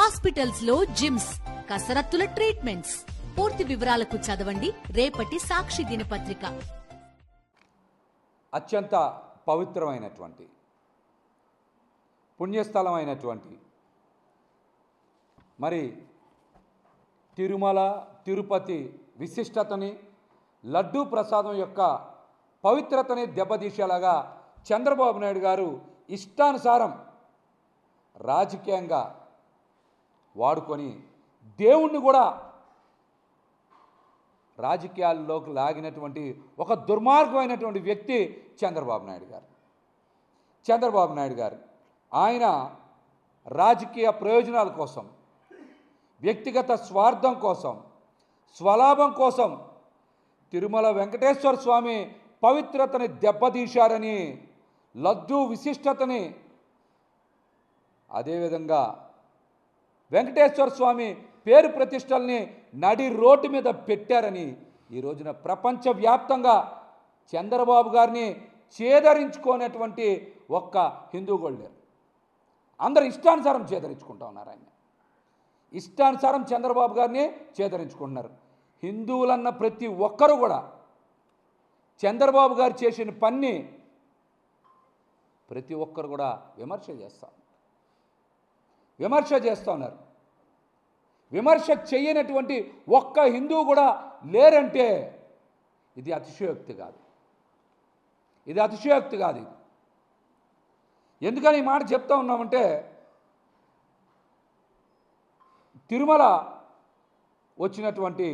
Hospitals లో gyms, కసరత్తుల treatments. పూర్తి వివరాలకు చదవండి రేపటి సాక్షి దినపత్రిక. అత్యంత పవిత్రమైనటువంటి పుణ్యస్థలమైనటువంటి మరి తిరుమల తిరుపతి విశిష్టతని, లడ్డూ ప్రసాదం యొక్క పవిత్రతని దెబ్బతీసేలాగా చంద్రబాబు నాయుడు గారు ఇష్టానుసారం రాజకీయంగా వాడుకొని దేవుణ్ణి కూడా రాజకీయాల్లోకి లాగినటువంటి ఒక దుర్మార్గమైనటువంటి వ్యక్తి చంద్రబాబు నాయుడు గారు ఆయన రాజకీయ ప్రయోజనాల కోసం, వ్యక్తిగత స్వార్థం కోసం, స్వలాభం కోసం తిరుమల వెంకటేశ్వర స్వామి పవిత్రతని దెబ్బతీశారని, లడ్డూ విశిష్టతని, అదేవిధంగా వెంకటేశ్వర స్వామి పేరు ప్రతిష్టల్ని నడి రోడ్డు మీద పెట్టారని ఈ రోజున ప్రపంచవ్యాప్తంగా చంద్రబాబు గారిని చేదరించుకోనటువంటి ఒక్క హిందూ కూడా లేరు. అందరూ ఇష్టానుసారం చేదరించుకుంటా ఉన్నారు. ఆయన ఇష్టానుసారం చంద్రబాబు గారిని చేదరించుకుంటున్నారు. హిందువులన్న ప్రతి ఒక్కరూ కూడా చంద్రబాబు గారు చేసిన పని ప్రతి ఒక్కరు కూడా విమర్శ చేస్తూ ఉన్నారు. విమర్శ చేయనటువంటి ఒక్క హిందువు కూడా లేరంటే ఇది అతిశయోక్తి కాదు. ఎందుకని ఈ మాట చెప్తా ఉన్నామంటే, తిరుమల వచ్చినటువంటి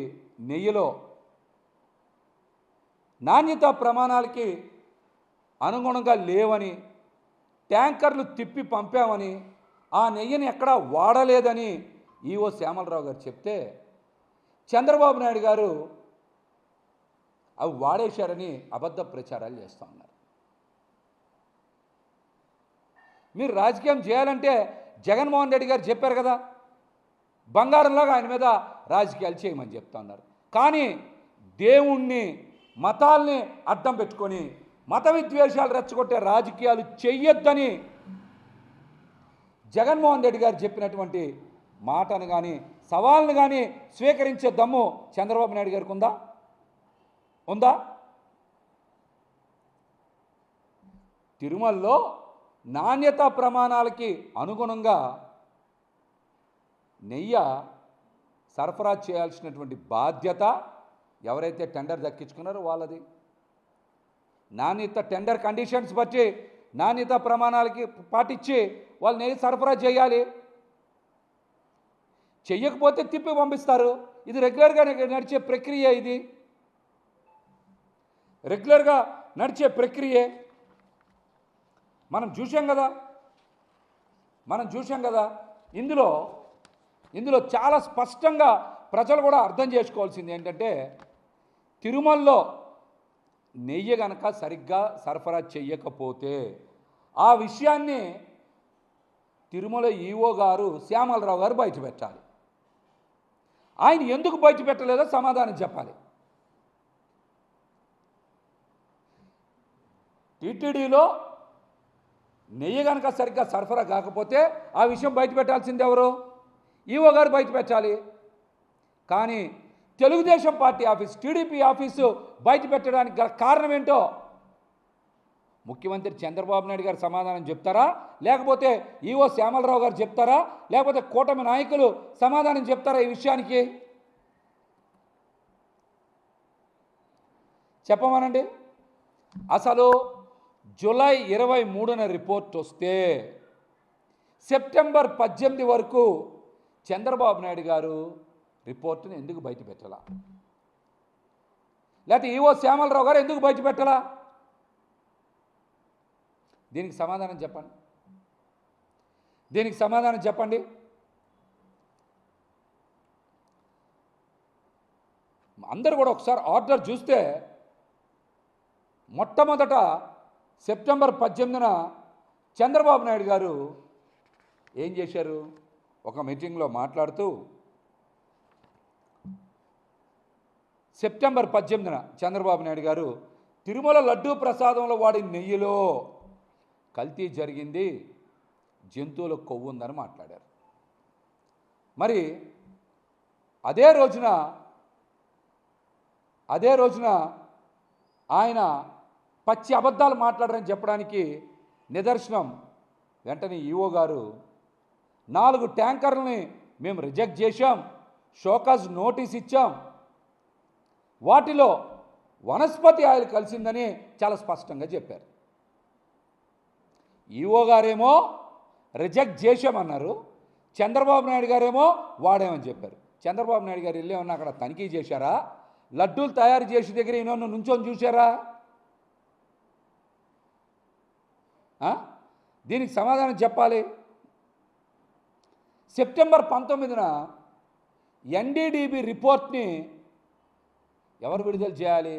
నెయ్యిలో నాణ్యత ప్రమాణాలకి అనుగుణంగా లేవని, ట్యాంకర్లు తిప్పి పంపామని, ఆ నెయ్యిని ఎక్కడా వాడలేదని ఈవో శ్యామలరావు గారు చెప్తే, చంద్రబాబు నాయుడు గారు అవి వాడేశారని అబద్ధ ప్రచారాలు చేస్తూ ఉన్నారు. మీరు రాజకీయం చేయాలంటే జగన్మోహన్ రెడ్డి గారు చెప్పారు కదా, బంగారంలాగా ఆయన మీద రాజకీయాలు చేయమని చెప్తా ఉన్నారు. కానీ దేవుణ్ణి, మతాల్ని అడ్డం పెట్టుకొని మత విద్వేషాలు రెచ్చగొట్టే రాజకీయాలు చెయ్యొద్దని జగన్మోహన్ రెడ్డి గారు చెప్పినటువంటి మాటను కానీ, సవాల్ని కానీ స్వీకరించే దమ్ము చంద్రబాబు నాయుడు గారికి ఉందా? తిరుమలలో నాణ్యతా ప్రమాణాలకి అనుగుణంగా నెయ్యి సరఫరా చేయాల్సినటువంటి బాధ్యత ఎవరైతే టెండర్ దక్కించుకున్నారో వాళ్ళది. నాణ్యత టెండర్ కండిషన్స్ బట్టి నాణ్యత ప్రమాణాలకి పాటించి వాళ్ళు నెయ్యి సరఫరా చేయాలి. చెయ్యకపోతే తిప్పి పంపిస్తారు. ఇది రెగ్యులర్గా నడిచే ప్రక్రియే. మనం చూసాం కదా. ఇందులో చాలా స్పష్టంగా ప్రజలు కూడా అర్థం చేసుకోవాల్సింది ఏంటంటే, తిరుమలలో నెయ్యి గనక సరిగ్గా సరఫరా చెయ్యకపోతే ఆ విషయాన్ని తిరుమల ఈవో గారు శ్యామలరావు గారు బయట పెట్టాలి. ఆయన ఎందుకు బయట పెట్టలేదో సమాధానం చెప్పాలి. టీటీడీలో నెయ్యి కనుక సరిగ్గా సరఫరా కాకపోతే ఆ విషయం బయట పెట్టాల్సింది ఎవరు? ఈవో గారు బయట పెట్టాలి. కానీ Telugu Desam party office, TDP office బయట పెట్టడానికి గల కారణం ఏంటో ముఖ్యమంత్రి చంద్రబాబు నాయుడు గారు సమాధానం చెప్తారా, లేకపోతే ఈవో శ్యామలరావు గారు చెప్తారా, లేకపోతే కూటమి నాయకులు సమాధానం చెప్తారా ఈ విషయానికి? చెప్పమనండి. అసలు జూలై 23న రిపోర్ట్ వస్తే సెప్టెంబర్ 18 వరకు చంద్రబాబు నాయుడు గారు రిపోర్టును ఎందుకు బయట పెట్టాలా? లేకపోతే ఈవో శ్యామలరావు గారు ఎందుకు బయట పెట్టాలా? దీనికి సమాధానం చెప్పండి. అందరూ కూడా ఒకసారి ఆర్డర్ చూస్తే మొట్టమొదట సెప్టెంబర్ 18న చంద్రబాబు నాయుడు గారు ఏం చేశారు? ఒక మీటింగ్లో మాట్లాడుతూ సెప్టెంబర్ 18న చంద్రబాబు నాయుడు గారు తిరుమల లడ్డూ ప్రసాదంలో వాడిన నెయ్యిలో కల్తీ జరిగింది, జంతువుల కొవ్వు ఉందని మాట్లాడారు. మరి అదే రోజున ఆయన పచ్చి అబద్ధాలు మాట్లాడారని చెప్పడానికి నిదర్శనం వెంటనే ఈఓ గారు 4 ట్యాంకర్లని మేము రిజెక్ట్ చేశాం, షోకాజ్ నోటీస్ ఇచ్చాం, వాటిలో వనస్పతి ఆయిల్ కలిసిందని చాలా స్పష్టంగా చెప్పారు. ఈఓ గారేమో రిజెక్ట్ చేశామన్నారు, చంద్రబాబు నాయుడు గారేమో వాడేమని చెప్పారు. చంద్రబాబు నాయుడు గారు వెళ్ళేమన్నా అక్కడ తనిఖీ చేశారా? లడ్డూలు తయారు చేసే దగ్గర ఈయన నుంచొని చూశారా? దీనికి సమాధానం చెప్పాలి. సెప్టెంబర్ 19న ఎన్డీడీబీ రిపోర్ట్ని ఎవరు విడుదల చేయాలి?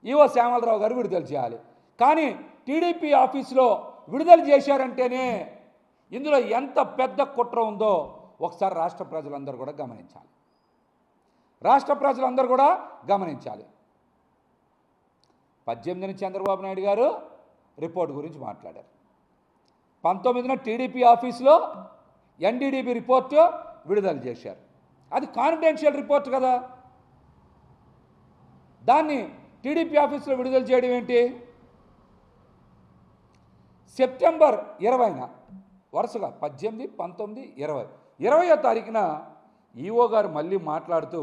ఈవో శ్యామలరావు గారు విడుదల చేయాలి. కానీ టీడీపీ ఆఫీసులో విడుదల చేశారంటేనే ఇందులో ఎంత పెద్ద కుట్ర ఉందో ఒకసారి రాష్ట్ర ప్రజలందరూ కూడా గమనించాలి. 18న చంద్రబాబు నాయుడు గారు రిపోర్ట్ గురించి మాట్లాడారు. 19న టీడీపీ ఆఫీసులో ఎన్డీడీబీ రిపోర్టు విడుదల చేశారు. అది కాన్ఫిడెన్షియల్ రిపోర్ట్ కదా, దాన్ని టీడీపీ ఆఫీసులో విడుదల చేయడం ఏంటి? సెప్టెంబర్ 20న వరుసగా 18, 19, 20 20వ తారీఖున ఈఓ గారు మళ్ళీ మాట్లాడుతూ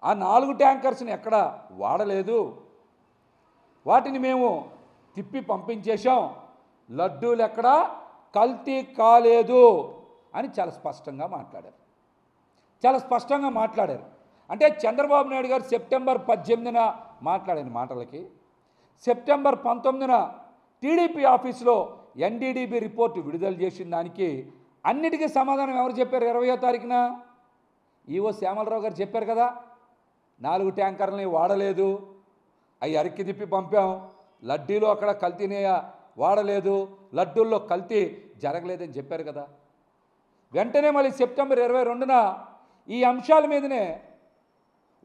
ఆ 4 ట్యాంకర్స్ని ఎక్కడ వాడలేదు, వాటిని మేము తిప్పి పంపించేశాం, లడ్డూలు ఎక్కడా కల్తీ కాలేదు అని చాలా స్పష్టంగా మాట్లాడారు. అంటే చంద్రబాబు నాయుడు గారు సెప్టెంబర్ 18న మాట్లాడిన మాటలకి సెప్టెంబర్ 19న టీడీపీ ఆఫీసులో ఎన్డీడీబీ రిపోర్టు విడుదల చేసిన దానికి అన్నిటికీ సమాధానం ఎవరు చెప్పారు? 20వ తారీఖున ఈవో శ్యామలరావు గారు చెప్పారు కదా, 4 ట్యాంకర్లని వాడలేదు, అవి అరికి తిప్పి పంపాం, లడ్డూలు అక్కడ కల్తీనే వాడలేదు, లడ్డూల్లో కల్తీ జరగలేదని చెప్పారు కదా. వెంటనే మళ్ళీ సెప్టెంబర్ 22న ఈ అంశాల మీదనే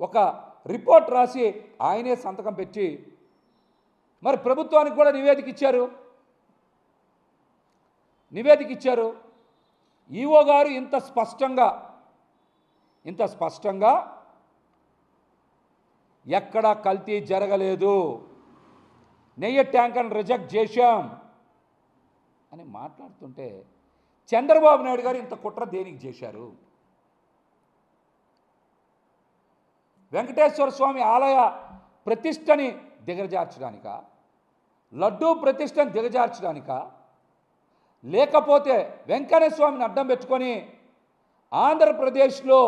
ఒక రిపోర్ట్ రాసి ఆయనే సంతకం పెట్టి మరి ప్రభుత్వానికి కూడా నివేదిక ఇచ్చారు. ఈఓ గారు ఇంత స్పష్టంగా ఎక్కడా కల్తీ జరగలేదు, నెయ్యి ట్యాంకర్ను రిజెక్ట్ చేశాం అని మాట్లాడుతుంటే చంద్రబాబు నాయుడు గారు ఇంత కుట్ర దేనికి చేశారు? వెంకటేశ్వర స్వామి ఆలయ ప్రతిష్టని దిగజార్చడానిక, లడ్డూ ప్రతిష్టని దిగజార్చడానిక, లేకపోతే వెంకటేశ్వర స్వామిని అడ్డం పెట్టుకొని ఆంధ్రప్రదేశ్లో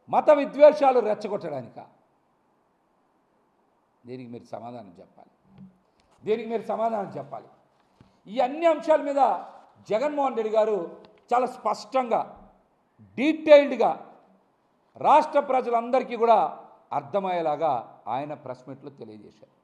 మత విద్వేషాలు రెచ్చగొట్టడానిక? దీనికి మీరు సమాధానం చెప్పాలి. ఈ అన్ని అంశాల మీద జగన్మోహన్ రెడ్డి గారు చాలా స్పష్టంగా డీటెయిల్డ్గా రాష్ట్ర ప్రజలందరికీ కూడా అర్థమయ్యేలాగా ఆయన ప్రెస్ మీట్లో తెలియజేశారు.